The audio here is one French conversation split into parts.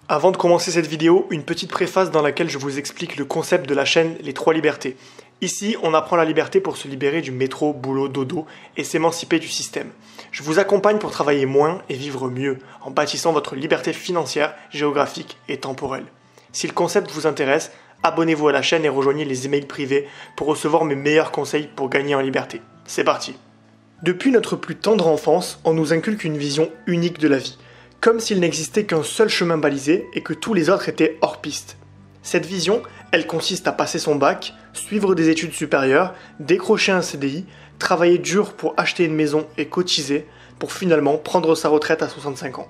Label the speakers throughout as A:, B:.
A: Avant de commencer cette vidéo, une petite préface dans laquelle je vous explique le concept de la chaîne Les 3 libertés. Ici, on apprend la liberté pour se libérer du métro, boulot, dodo et s'émanciper du système. Je vous accompagne pour travailler moins et vivre mieux, en bâtissant votre liberté financière, géographique et temporelle. Si le concept vous intéresse, abonnez-vous à la chaîne et rejoignez les emails privés pour recevoir mes meilleurs conseils pour gagner en liberté. C'est parti! Depuis notre plus tendre enfance, on nous inculque une vision unique de la vie, comme s'il n'existait qu'un seul chemin balisé et que tous les autres étaient hors piste. Cette vision, elle consiste à passer son bac, suivre des études supérieures, décrocher un CDI, travailler dur pour acheter une maison et cotiser, pour finalement prendre sa retraite à 65 ans.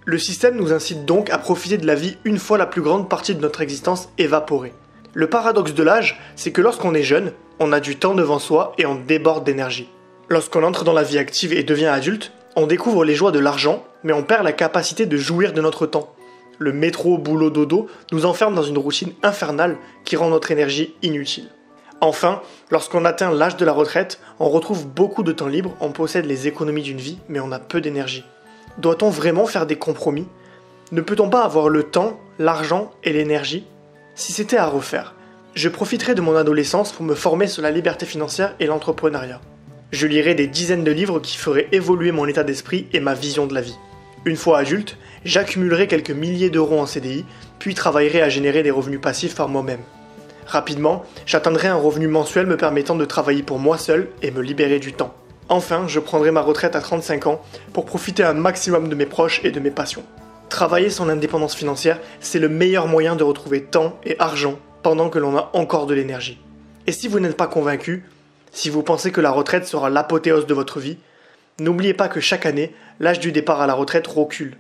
A: Le système nous incite donc à profiter de la vie une fois la plus grande partie de notre existence évaporée. Le paradoxe de l'âge, c'est que lorsqu'on est jeune, on a du temps devant soi et on déborde d'énergie. Lorsqu'on entre dans la vie active et devient adulte, on découvre les joies de l'argent, mais on perd la capacité de jouir de notre temps. Le métro, boulot, dodo nous enferme dans une routine infernale qui rend notre énergie inutile. Enfin, lorsqu'on atteint l'âge de la retraite, on retrouve beaucoup de temps libre, on possède les économies d'une vie, mais on a peu d'énergie. Doit-on vraiment faire des compromis? Ne peut-on pas avoir le temps, l'argent et l'énergie? Si c'était à refaire, je profiterais de mon adolescence pour me former sur la liberté financière et l'entrepreneuriat. Je lirai des dizaines de livres qui feraient évoluer mon état d'esprit et ma vision de la vie. Une fois adulte, j'accumulerai quelques milliers d'euros en CDI, puis travaillerai à générer des revenus passifs par moi-même. Rapidement, j'atteindrai un revenu mensuel me permettant de travailler pour moi seul et me libérer du temps. Enfin, je prendrai ma retraite à 35 ans pour profiter un maximum de mes proches et de mes passions. Travailler son indépendance financière, c'est le meilleur moyen de retrouver temps et argent pendant que l'on a encore de l'énergie. Et si vous n'êtes pas convaincu, si vous pensez que la retraite sera l'apothéose de votre vie, n'oubliez pas que chaque année, l'âge du départ à la retraite recule.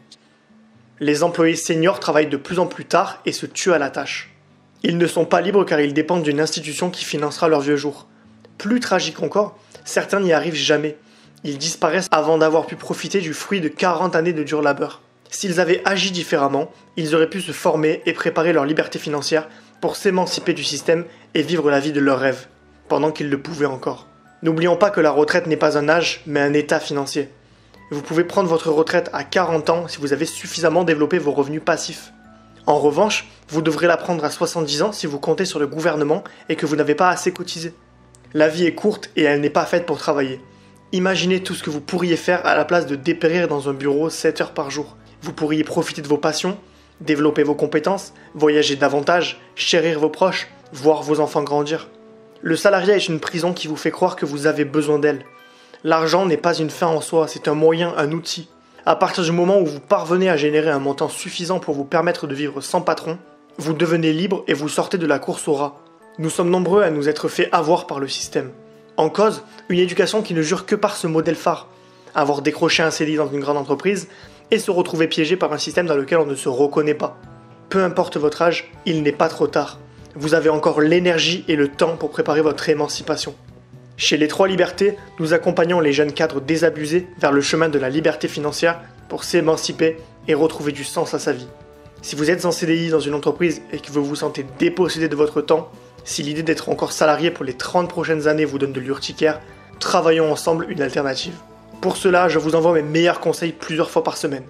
A: Les employés seniors travaillent de plus en plus tard et se tuent à la tâche. Ils ne sont pas libres car ils dépendent d'une institution qui financera leurs vieux jours. Plus tragique encore, certains n'y arrivent jamais. Ils disparaissent avant d'avoir pu profiter du fruit de 40 années de dur labeur. S'ils avaient agi différemment, ils auraient pu se former et préparer leur liberté financière pour s'émanciper du système et vivre la vie de leurs rêves, pendant qu'ils le pouvaient encore. N'oublions pas que la retraite n'est pas un âge, mais un état financier. Vous pouvez prendre votre retraite à 40 ans si vous avez suffisamment développé vos revenus passifs. En revanche, vous devrez la prendre à 70 ans si vous comptez sur le gouvernement et que vous n'avez pas assez cotisé. La vie est courte et elle n'est pas faite pour travailler. Imaginez tout ce que vous pourriez faire à la place de dépérir dans un bureau 7 heures par jour. Vous pourriez profiter de vos passions, développer vos compétences, voyager davantage, chérir vos proches, voir vos enfants grandir. Le salariat est une prison qui vous fait croire que vous avez besoin d'elle. L'argent n'est pas une fin en soi, c'est un moyen, un outil. À partir du moment où vous parvenez à générer un montant suffisant pour vous permettre de vivre sans patron, vous devenez libre et vous sortez de la course au rat. Nous sommes nombreux à nous être fait avoir par le système. En cause, une éducation qui ne jure que par ce modèle phare. Avoir décroché un CDI dans une grande entreprise et se retrouver piégé par un système dans lequel on ne se reconnaît pas. Peu importe votre âge, il n'est pas trop tard. Vous avez encore l'énergie et le temps pour préparer votre émancipation. Chez les 3 libertés, nous accompagnons les jeunes cadres désabusés vers le chemin de la liberté financière pour s'émanciper et retrouver du sens à sa vie. Si vous êtes en CDI dans une entreprise et que vous vous sentez dépossédé de votre temps, si l'idée d'être encore salarié pour les 30 prochaines années vous donne de l'urticaire, travaillons ensemble une alternative. Pour cela, je vous envoie mes meilleurs conseils plusieurs fois par semaine.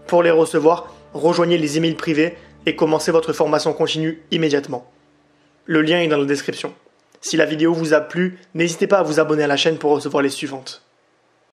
A: Pour les recevoir, rejoignez les emails privés et commencez votre formation continue immédiatement. Le lien est dans la description. Si la vidéo vous a plu, n'hésitez pas à vous abonner à la chaîne pour recevoir les suivantes.